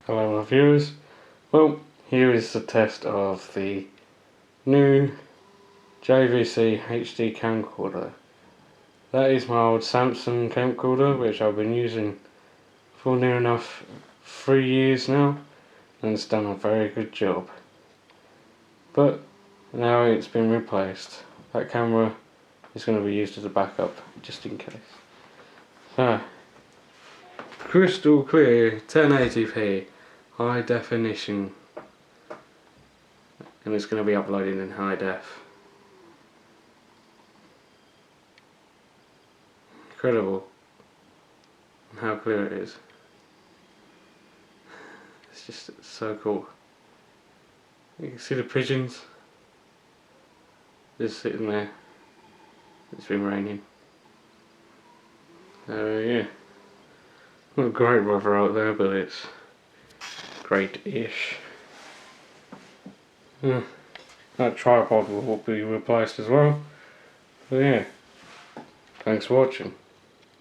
Hello my viewers. Well, here is the test of the new JVC HD camcorder. That is my old Samsung camcorder which I've been using for near enough 3 years now, and it's done a very good job. But now it's been replaced. That camera is going to be used as a backup just in case. So, crystal clear 1080p high definition, and it's going to be uploading in high def. Incredible how clear it is. It's just so cool. You can see the pigeons just sitting there. It's been raining. Yeah, not great weather out there, but it's great-ish. That tripod will be replaced as well. So yeah, thanks for watching.